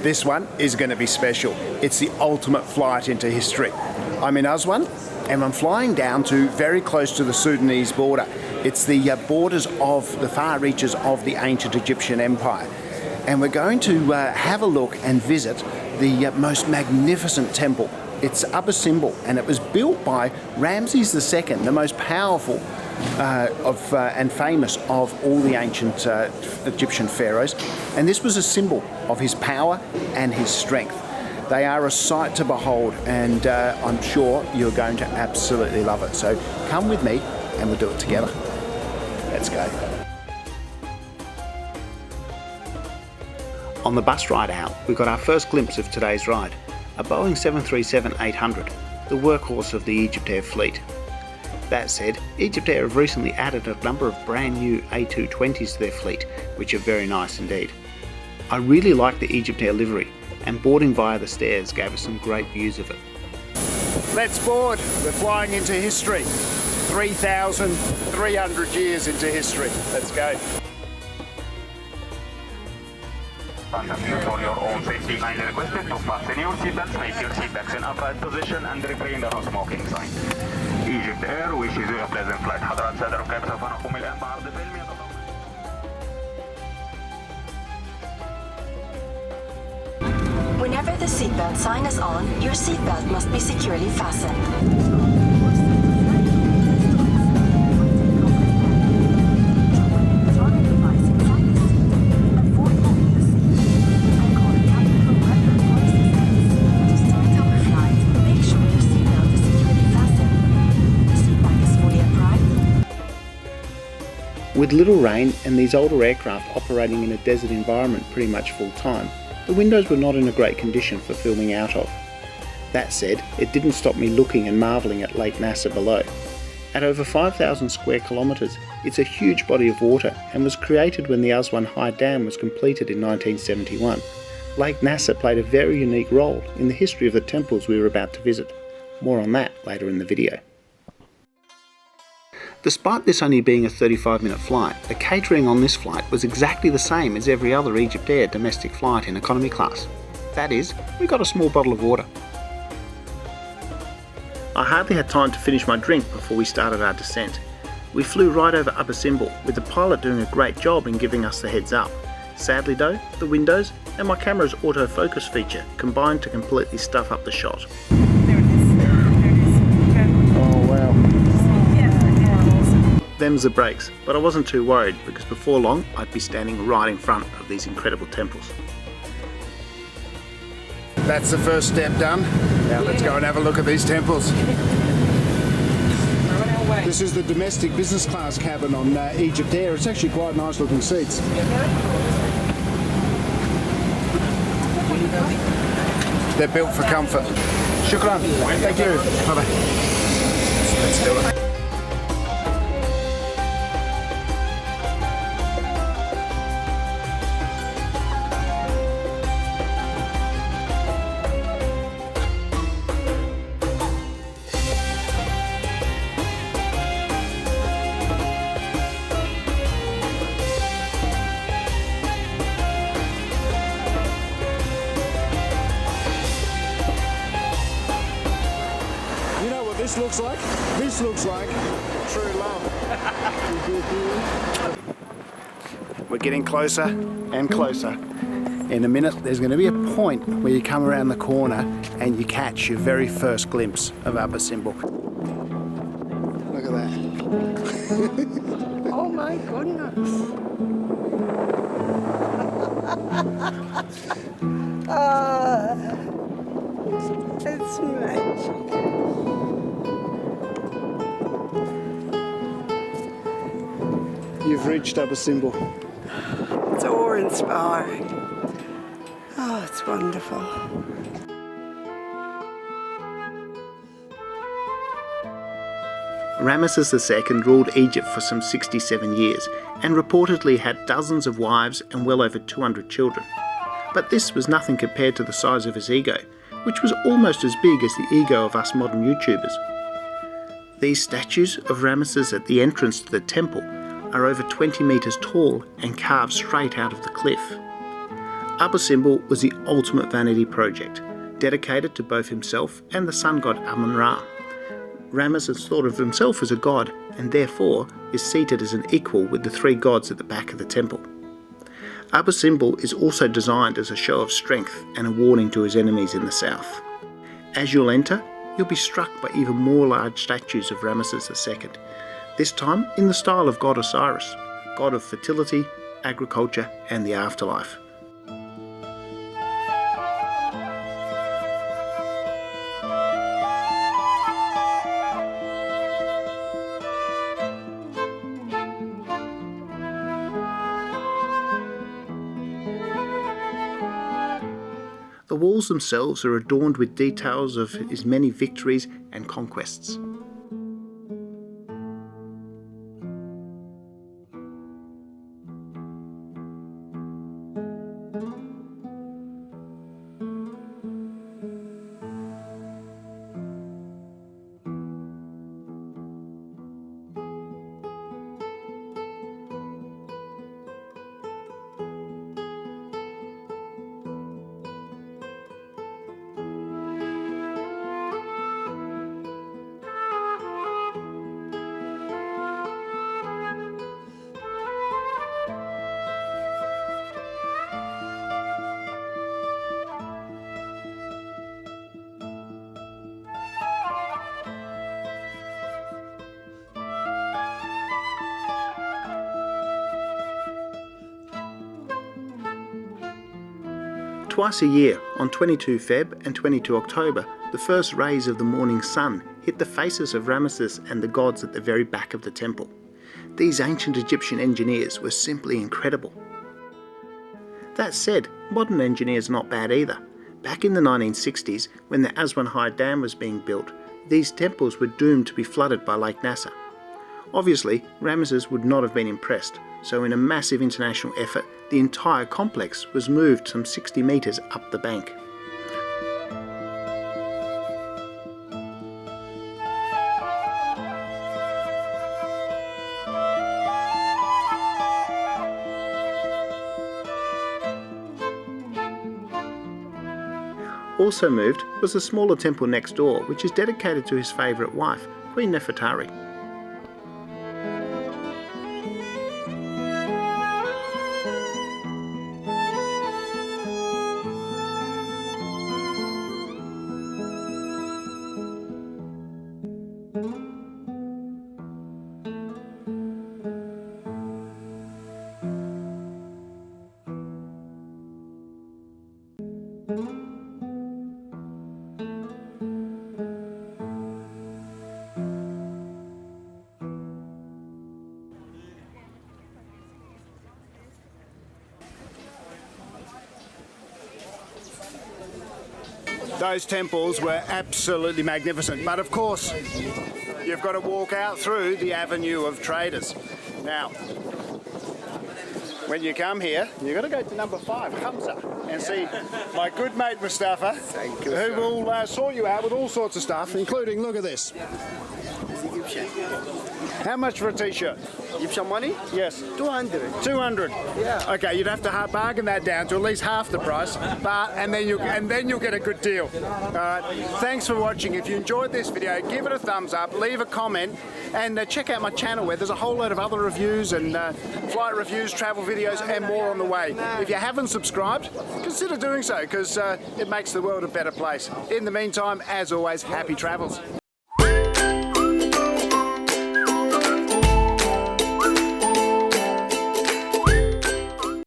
This one is going to be special. It's the ultimate flight into history. I'm in Aswan and I'm flying down to very close to the Sudanese border. It's the borders of the far reaches of the ancient Egyptian Empire. And we're going to have a look and visit the most magnificent temple. It's Abu Simbel, and it was built by Ramesses II, the most powerful and famous of all the ancient Egyptian pharaohs. And this was a symbol of his power and his strength. They are a sight to behold, and I'm sure you're going to absolutely love it. So come with me and we'll do it together. Let's go. On the bus ride out, we got our first glimpse of today's ride, a Boeing 737-800, the workhorse of the Egyptair fleet. That said, Egyptair have recently added a number of brand new A220s to their fleet, which are very nice indeed. I really like the Egyptair livery, and boarding via the stairs gave us some great views of it. Let's board! We're flying into history. 3,300 years into history. Let's go. For your own safety, kindly requested to fasten your seatbelts, make your seatbacks in upright position, and refrain the no smoking sign. Egypt Air wishes you a pleasant flight. حضرات سادة الركاب سوف نقوم الآن بعرض فيلم Whenever the seatbelt sign is on, your seatbelt must be securely fastened. With little rain and these older aircraft operating in a desert environment pretty much full time, the windows were not in a great condition for filming out of. That said, it didn't stop me looking and marvelling at Lake Nasser below. At over 5,000 square kilometres, it's a huge body of water and was created when the Aswan High Dam was completed in 1971. Lake Nasser played a very unique role in the history of the temples we were about to visit. More on that later in the video. Despite this only being a 35-minute flight, the catering on this flight was exactly the same as every other Egyptair domestic flight in economy class. That is, we got a small bottle of water. I hardly had time to finish my drink before we started our descent. We flew right over Abu Simbel, with the pilot doing a great job in giving us the heads up. Sadly though, the windows and my camera's autofocus feature combined to completely stuff up the shot. Them's the brakes, but I wasn't too worried because before long I'd be standing right in front of these incredible temples. That's the first step done. Now let's go and have a look at these temples. This is the domestic business class cabin on Egyptair. It's actually quite nice looking seats. They're built for comfort. Shukran. Thank you. Bye-bye. Let's do it. This looks like? This looks like true love. We're getting closer and closer. In a minute, there's going to be a point where you come around the corner and you catch your very first glimpse of Abu Simbel. Look at that. Oh my goodness. It's magic. You've reached Abu Simbel. It's awe-inspiring. Oh, it's wonderful. Ramesses II ruled Egypt for some 67 years and reportedly had dozens of wives and well over 200 children. But this was nothing compared to the size of his ego, which was almost as big as the ego of us modern YouTubers. These statues of Ramesses at the entrance to the temple are over 20 metres tall and carved straight out of the cliff. Abu Simbel was the ultimate vanity project, dedicated to both himself and the sun god Amon-Ra. Ramesses thought of himself as a god and therefore is seated as an equal with the three gods at the back of the temple. Abu Simbel is also designed as a show of strength and a warning to his enemies in the south. As you'll enter, you'll be struck by even more large statues of Ramesses II, this time in the style of god Osiris, god of fertility, agriculture and the afterlife. The walls themselves are adorned with details of his many victories and conquests. Twice a year, on 22 Feb and 22 October, the first rays of the morning sun hit the faces of Ramesses and the gods at the very back of the temple. These ancient Egyptian engineers were simply incredible. That said, modern engineers are not bad either. Back in the 1960s, when the Aswan Dam was being built, these temples were doomed to be flooded by Lake Nasser. Obviously, Ramesses would not have been impressed, so in a massive international effort, the entire complex was moved some 60 metres up the bank. Also moved was the smaller temple next door, which is dedicated to his favourite wife, Queen Nefertari. Those temples were absolutely magnificent, but of course you've got to walk out through the avenue of traders. Now, when you come here, you've got to go to number 5, Hamza, and see my good mate Mustafa, who will sort you out with all sorts of stuff, including, look at this. Egyptian. How much for a t-shirt? Egyptian money? Yes. 200. 200. Yeah. Okay, you'd have to bargain that down to at least half the price, and then you'll get a good deal. All right. Thanks for watching. If you enjoyed this video, give it a thumbs up, leave a comment, and check out my channel where there's a whole load of other reviews and flight reviews, travel videos, and more on the way. If you haven't subscribed, consider doing so because it makes the world a better place. In the meantime, as always, happy travels.